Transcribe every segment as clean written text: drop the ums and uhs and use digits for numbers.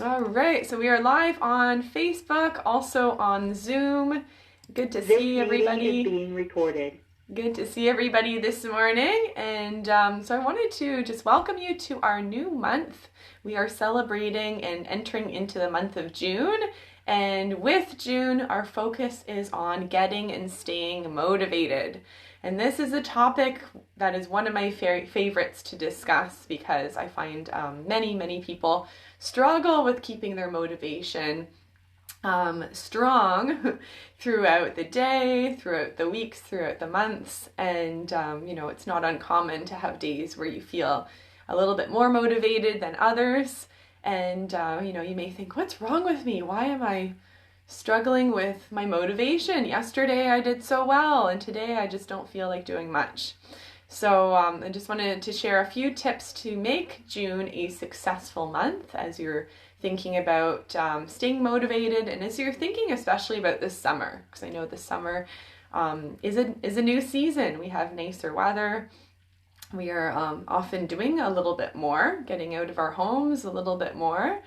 All right, so we are live on Facebook, also on Zoom. Good to This see meeting is everybody. being recorded. Good to see everybody this morning. And so I wanted to just welcome you to our new month. We are celebrating and entering into the month of June. And with June, our focus is on getting and staying motivated. And this is a topic that is one of my favorites to discuss because I find many people struggle with keeping their motivation strong throughout the day, throughout the weeks, throughout the months. And, it's not uncommon to have days where you feel a little bit more motivated than others. And, you may think, what's wrong with me? Why am I struggling with my motivation? Yesterday I did so well, and today I just don't feel like doing much. So I just wanted to share a few tips to make June a successful month as you're thinking about staying motivated, and as you're thinking especially about this summer, because I know the summer is a new season. We have nicer weather. We are often doing a little bit more, getting out of our homes a little bit more.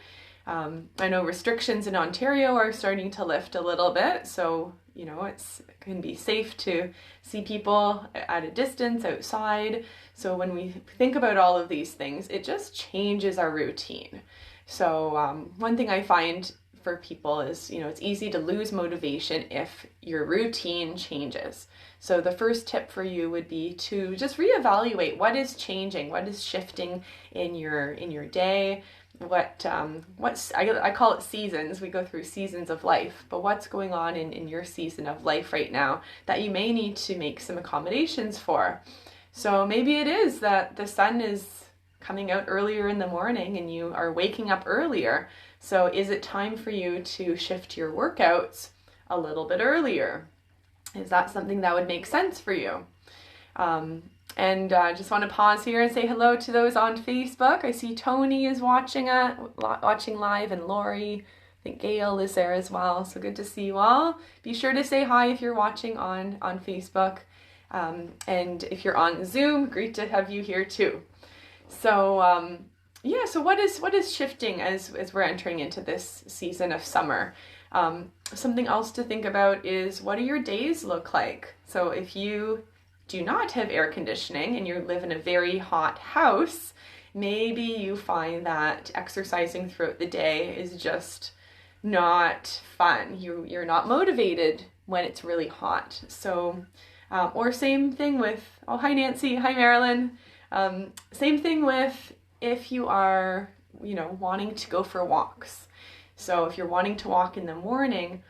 I know restrictions in Ontario are starting to lift a little bit, so it can be safe to see people at a distance outside. So when we think about all of these things, it just changes our routine. So one thing I find for people is, it's easy to lose motivation if your routine changes. So the first tip for you would be to just reevaluate what is changing, what is shifting in your day. I call it seasons. We go through seasons of life, but what's going on in your season of life right now that you may need to make some accommodations for. So maybe it is that the sun is coming out earlier in the morning and you are waking up earlier. So is it time for you to shift your workouts a little bit earlier? Is that something that would make sense for you? And I just want to pause here and say hello to those on Facebook. I see Tony is watching live, and Lori. I think Gail is there as well. So good to see you all. Be sure to say hi if you're watching on Facebook. And if you're on Zoom, great to have you here too. So so what is shifting as we're entering into this season of summer? Something else to think about is, what do your days look like? So if you do not have air conditioning and you live in a very hot house, maybe you find that exercising throughout the day is just not fun. You're not motivated when it's really hot. So, or same thing with, oh, hi Nancy, hi Marilyn. Same thing with if you are, wanting to go for walks. So if you're wanting to walk in the morning,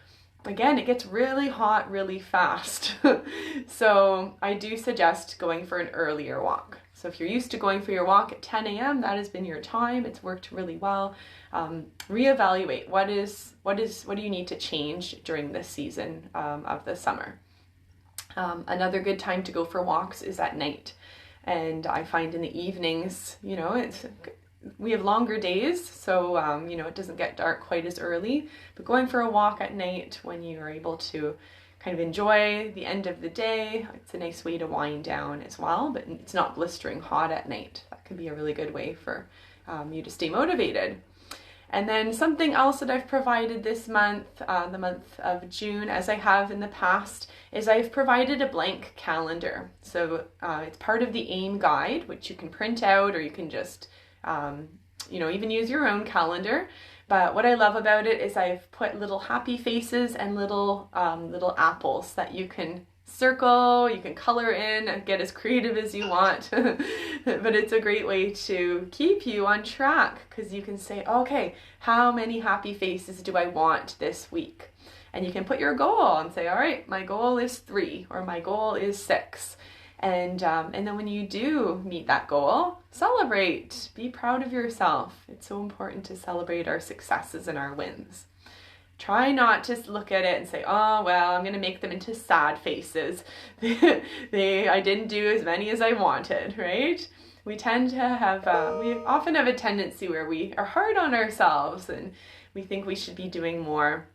again, it gets really hot really fast. So I do suggest going for an earlier walk. So if you're used to going for your walk at 10 a.m., that has been your time. It's worked really well. Reevaluate what do you need to change during this season of the summer. Another good time to go for walks is at night. And I find in the evenings, we have longer days, so it doesn't get dark quite as early. But going for a walk at night when you are able to kind of enjoy the end of the day, it's a nice way to wind down as well. But it's not blistering hot at night. That can be a really good way for you to stay motivated. And then something else that I've provided this month, the month of June, as I have in the past, is I've provided a blank calendar. So it's part of the AIM guide, which you can print out, or you can just even use your own calendar. But what I love about it is I've put little happy faces and little apples that you can circle, you can color in and get as creative as you want. But it's a great way to keep you on track, because you can say, okay, how many happy faces do I want this week? And you can put your goal and say, all right, my goal is 3 or my goal is 6. And then when you do meet that goal, celebrate. Be proud of yourself. It's so important to celebrate our successes and our wins. Try not to look at it and say, oh, well, I'm going to make them into sad faces. I didn't do as many as I wanted, right? We tend to have, we often have a tendency where we are hard on ourselves and we think we should be doing more.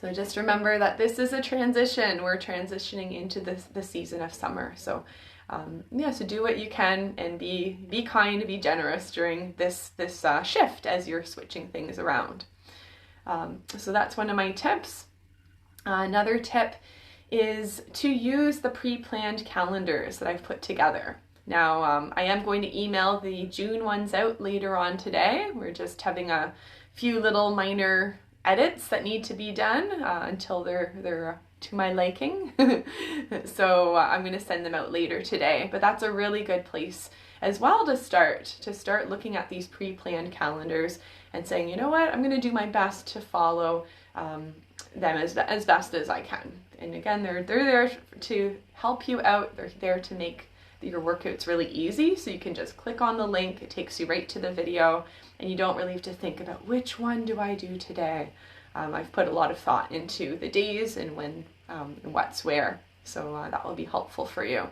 So just remember that this is a transition. We're transitioning into the season of summer. So So do what you can and be kind, be generous during this shift as you're switching things around. So that's one of my tips. Another tip is to use the pre-planned calendars that I've put together. Now, I am going to email the June ones out later on today. We're just having a few little minor edits that need to be done until they're to my liking. So I'm going to send them out later today. But that's a really good place as well to start looking at these pre-planned calendars and saying, you know what, I'm going to do my best to follow them as best as I can. And again, they're there to help you out. They're there to make your workouts really easy, so you can just click on the link. It takes you right to the video, and you don't really have to think about which one do I do today. I've put a lot of thought into the days and when and what's where, so that will be helpful for you.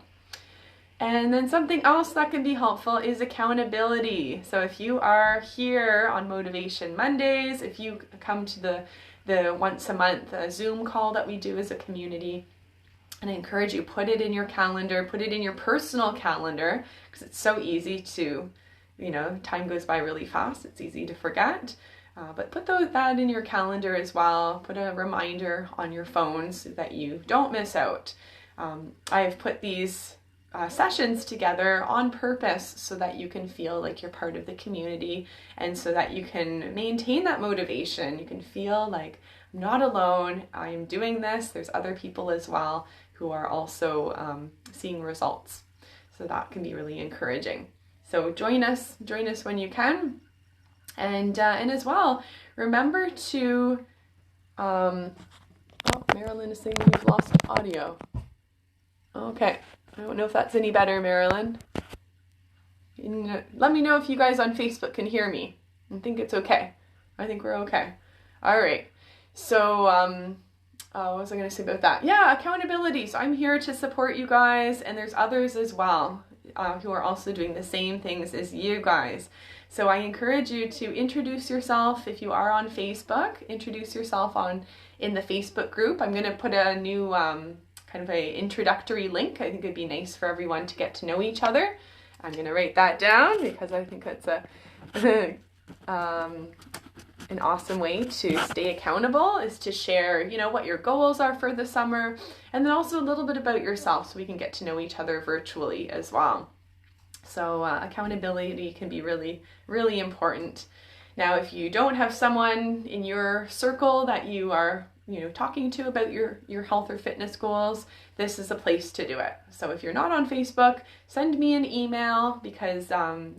And then something else that can be helpful is accountability. So if you are here on Motivation Mondays, if you come to the once a month Zoom call that we do as a community, and I encourage you, put it in your calendar, put it in your personal calendar, because it's so easy to, time goes by really fast. It's easy to forget. But put that in your calendar as well. Put a reminder on your phone so that you don't miss out. I've put these sessions together on purpose so that you can feel like you're part of the community, and so that you can maintain that motivation. You can feel like, I'm not alone. I'm doing this. There's other people as well who are also seeing results. So that can be really encouraging. So join us when you can. And as well, remember to, Marilyn is saying we've lost audio. Okay, I don't know if that's any better, Marilyn. Let me know if you guys on Facebook can hear me. I think it's okay. I think we're okay. All right. So, what was I going to say about that? Yeah, accountability. So I'm here to support you guys, and there's others as well who are also doing the same things as you guys. So I encourage you to introduce yourself. If you are on Facebook, introduce yourself in the Facebook group. I'm going to put a new kind of a introductory link. I think it'd be nice for everyone to get to know each other. I'm going to write that down because I think that's an awesome way to stay accountable, is to share, what your goals are for the summer, and then also a little bit about yourself so we can get to know each other virtually as well. So accountability can be really, really important. Now, if you don't have someone in your circle that you are, talking to about your health or fitness goals, this is a place to do it. So if you're not on Facebook, send me an email, because, I'm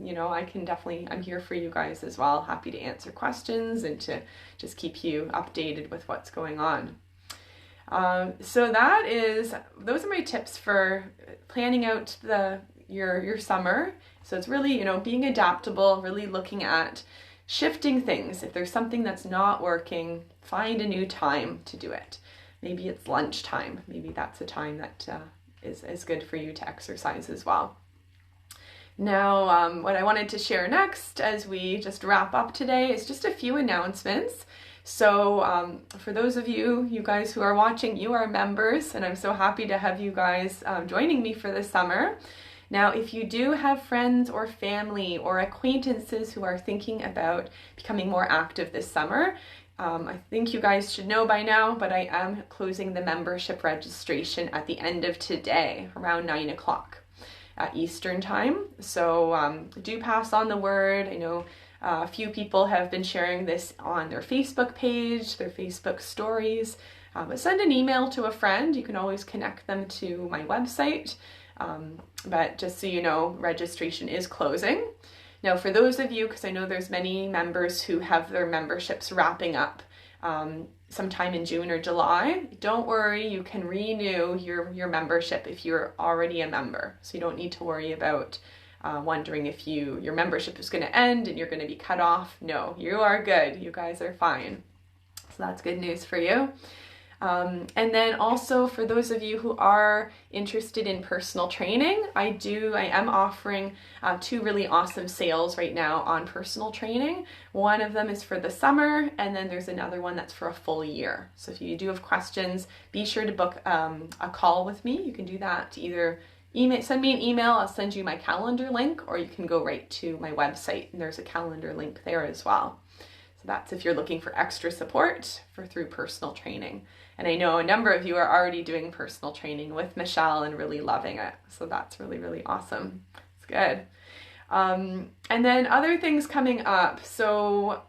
here for you guys as well. Happy to answer questions and to just keep you updated with what's going on. So those are my tips for planning out your summer. So it's really, being adaptable, really looking at shifting things. If there's something that's not working, find a new time to do it. Maybe it's lunchtime. Maybe that's a time that is good for you to exercise as well. Now, what I wanted to share next as we just wrap up today is just a few announcements. So for those of you guys who are watching, you are members, and I'm so happy to have you guys joining me for the summer. Now, if you do have friends or family or acquaintances who are thinking about becoming more active this summer, I think you guys should know by now, but I am closing the membership registration at the end of today, around 9 o'clock Eastern time. So do pass on the word. I know a few people have been sharing this on their Facebook page, their Facebook stories. But send an email to a friend. You can always connect them to my website. But just so you know, registration is closing. Now, for those of you, because I know there's many members who have their memberships wrapping up sometime in June or July, don't worry, you can renew your membership if you're already a member. So you don't need to worry about wondering if your membership is going to end and you're going to be cut off. No, you are good. You guys are fine. So that's good news for you. And then also for those of you who are interested in personal training, I am offering 2 really awesome sales right now on personal training. One of them is for the summer, and then there's another one that's for a full year. So if you do have questions, be sure to book a call with me. You can do that either send me an email. I'll send you my calendar link, or you can go right to my website and there's a calendar link there as well. So that's if you're looking for extra support through personal training. And I know a number of you are already doing personal training with Michelle and really loving it. So that's really, really awesome. It's good. And then other things coming up. So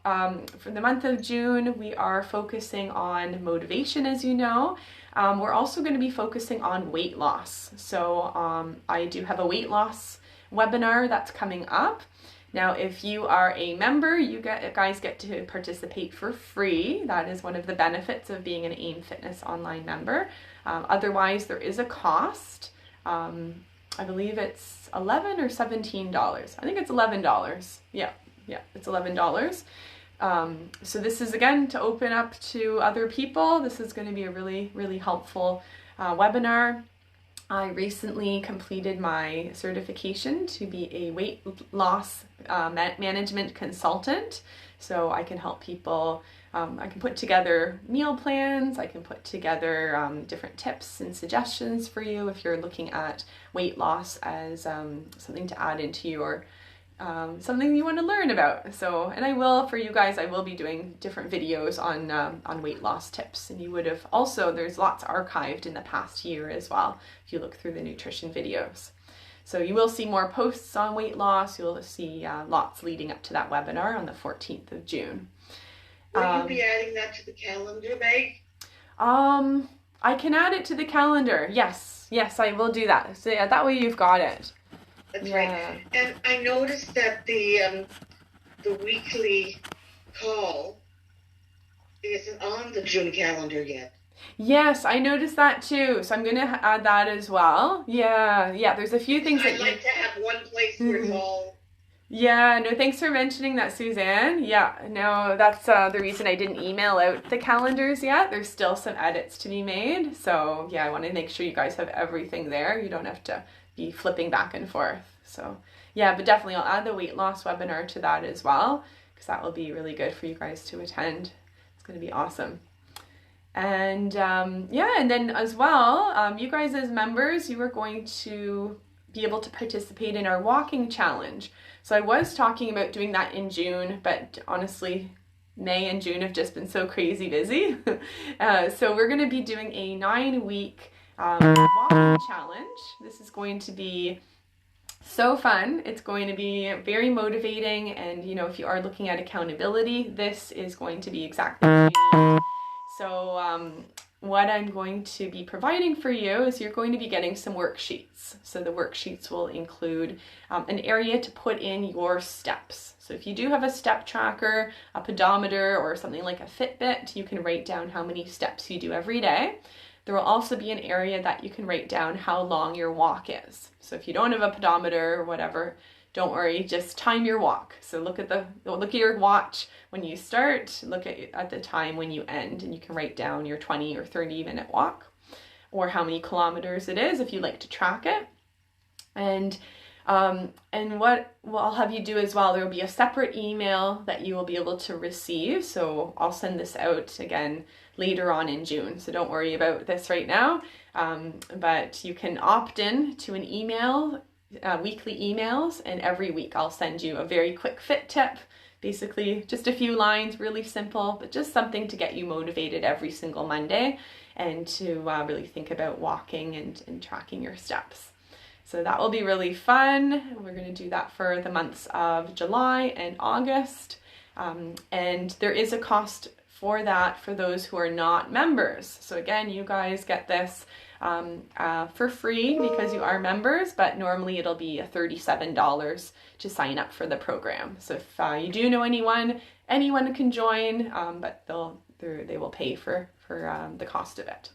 for the month of June, we are focusing on motivation, as you know. We're also going to be focusing on weight loss. So I do have a weight loss webinar that's coming up. Now, if you are a member, you guys get to participate for free. That is one of the benefits of being an AIM Fitness online member. Otherwise, there is a cost. I believe it's $11 or $17. I think it's $11. Yeah, it's $11. So this is, again, to open up to other people. This is going to be a really, really helpful webinar. I recently completed my certification to be a weight loss management consultant. So I can help people, I can put together meal plans, I can put together different tips and suggestions for you if you're looking at weight loss as something to add into your something you want to learn about. So, and I will, for you guys, I will be doing different videos on weight loss tips. And you would have also, there's lots archived in the past year as well, if you look through the nutrition videos. So you will see more posts on weight loss. You'll see lots leading up to that webinar on the 14th of June. Will you be adding that to the calendar, Meg? I can add it to the calendar. Yes, I will do that. So yeah, that way you've got it. That's right. And I noticed that the weekly call isn't on the June calendar yet. Yes, I noticed that too. So I'm going to add that as well. Yeah. There's a few things I'd like to have one place where it's all. Yeah, no, thanks for mentioning that, Suzanne. Yeah, no, that's the reason I didn't email out the calendars yet. There's still some edits to be made. So yeah, I want to make sure you guys have everything there. You don't have to be flipping back and forth. So yeah, but definitely I'll add the weight loss webinar to that as well, because that will be really good for you guys to attend. It's going to be awesome. And and then as well, you guys as members, you are going to be able to participate in our walking challenge. So I was talking about doing that in June, but honestly, May and June have just been so crazy busy. So we're going to be doing a 9-week walking challenge. This is going to be so fun. It's going to be very motivating, and you know, if you are looking at accountability, this is going to be exactly what you need. So what I'm going to be providing for you is you're going to be getting some worksheets. So the worksheets will include an area to put in your steps. So if you do have a step tracker, a pedometer, or something like a Fitbit, you can write down how many steps you do every day. There will also be an area that you can write down how long your walk is. So if you don't have a pedometer or whatever, don't worry, just time your walk. So look at your watch when you start, look at the time when you end, and you can write down your 20 or 30-minute walk, or how many kilometers it is if you like to track it. And what I'll have you do as well, there will be a separate email that you will be able to receive. So I'll send this out again later on in June. So don't worry about this right now. But you can opt in to an email, weekly emails, and every week I'll send you a very quick fit tip. Basically just a few lines, really simple, but just something to get you motivated every single Monday and to really think about walking and tracking your steps. So that will be really fun. We're going to do that for the months of July and August. And there is a cost for that for those who are not members. So again, you guys get this for free because you are members, but normally it'll be $37 to sign up for the program. So if you do know anyone can join, but they will pay for the cost of it.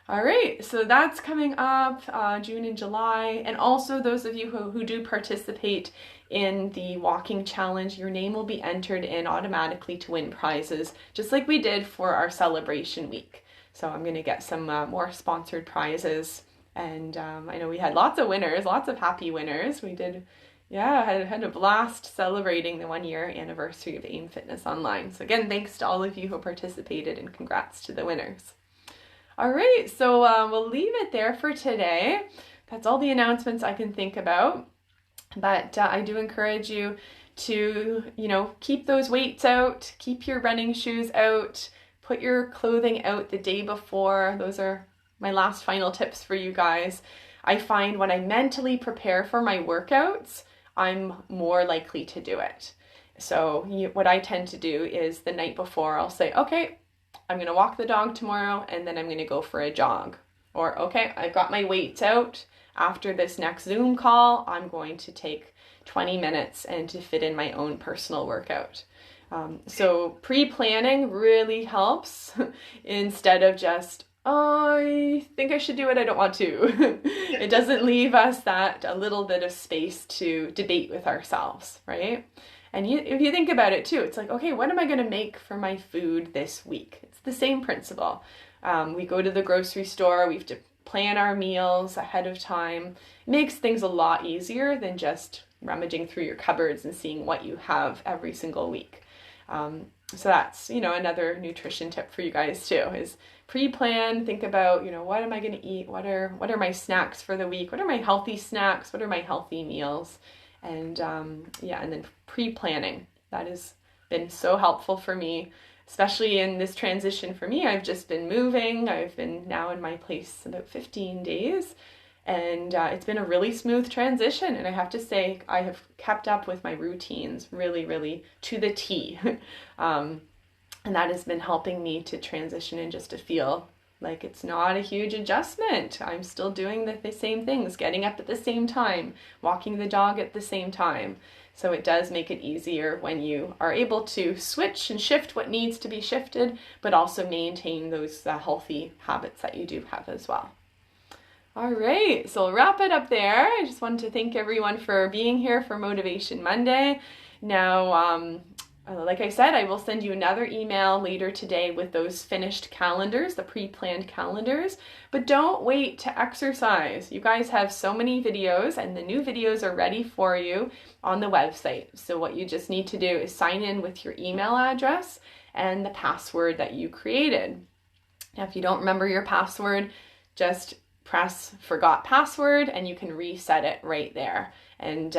All right, so that's coming up June and July. And also those of you who do participate in the walking challenge, your name will be entered in automatically to win prizes, just like we did for our celebration week. So I'm going to get some more sponsored prizes. And I know we had lots of winners, lots of happy winners. We did, had a blast celebrating the 1-year anniversary of AIM Fitness Online. So again, thanks to all of you who participated, and congrats to the winners. All right, so we'll leave it there for today. that's all the announcements I can think about. But I do encourage you to, keep those weights out, keep your running shoes out, put your clothing out the day before. Those are my last final tips for you guys. I find when I mentally prepare for my workouts, I'm more likely to do it. So what I tend to do is the night before, I'll say, okay, I'm going to walk the dog tomorrow, and then I'm going to go for a jog. Or, okay, I've got my weights out. After this next Zoom call, I'm going to take 20 minutes and to fit in my own personal workout. So pre-planning really helps instead of just, oh, I think I should do it, I don't want to. It doesn't leave us a little bit of space to debate with ourselves, right? And if you think about it too, it's like, okay, what am I going to make for my food this week? It's the same principle. We go to the grocery store, we have to plan our meals ahead of time. It makes things a lot easier than just rummaging through your cupboards and seeing what you have every single week. So that's, another nutrition tip for you guys too, is pre-plan, think about, what am I going to eat? What are my snacks for the week? What are my healthy snacks? What are my healthy meals? And and then pre-planning. That has been so helpful for me, especially in this transition for me. I've just been moving. I've been now in my place about 15 days, and it's been a really smooth transition. And I have to say, I have kept up with my routines really, really to the T. And that has been helping me to transition and just to feel like it's not a huge adjustment. I'm still doing the same things, getting up at the same time, walking the dog at the same time. So it does make it easier when you are able to switch and shift what needs to be shifted, but also maintain those healthy habits that you do have as well. All right, so we'll wrap it up there. I just wanted to thank everyone for being here for Motivation Monday. Now, like I said, I will send you another email later today with those finished calendars, the pre-planned calendars, but don't wait to exercise. You guys have so many videos, and the new videos are ready for you on the website. So what you just need to do is sign in with your email address and the password that you created. Now, if you don't remember your password, just press forgot password and you can reset it right there. And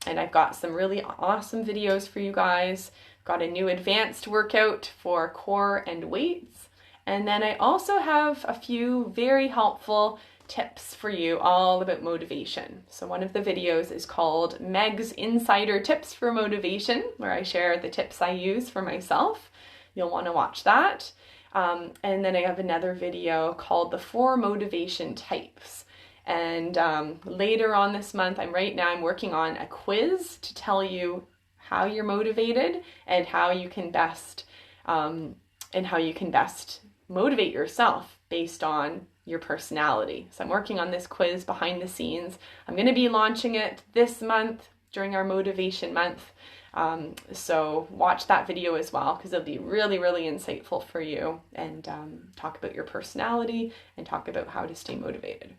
I've got some really awesome videos for you guys. Got a new advanced workout for core and weights. And then I also have a few very helpful tips for you all about motivation. So one of the videos is called Meg's Insider Tips for Motivation, where I share the tips I use for myself. You'll want to watch that. And then I have another video called the 4 Motivation Types. And later on this month, I'm working on a quiz to tell you how you're motivated and how you can best motivate yourself based on your personality. So I'm working on this quiz behind the scenes. I'm going to be launching it this month during our Motivation Month. So watch that video as well, because it'll be really, really insightful for you, and talk about your personality and talk about how to stay motivated.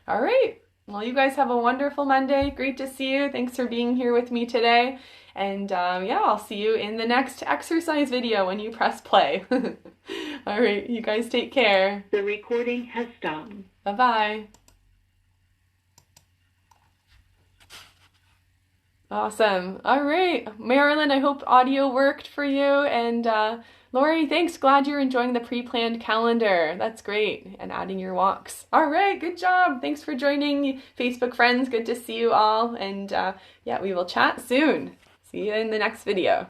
All right. Well, you guys have a wonderful Monday. Great to see you. Thanks for being here with me today. And I'll see you in the next exercise video when you press play. All right. You guys take care. The recording has stopped. Bye-bye. Awesome. All right. Marilyn, I hope audio worked for you. And Lori, thanks. Glad you're enjoying the pre-planned calendar. That's great. And adding your walks. All right. Good job. Thanks for joining, Facebook friends. Good to see you all. And we will chat soon. See you in the next video.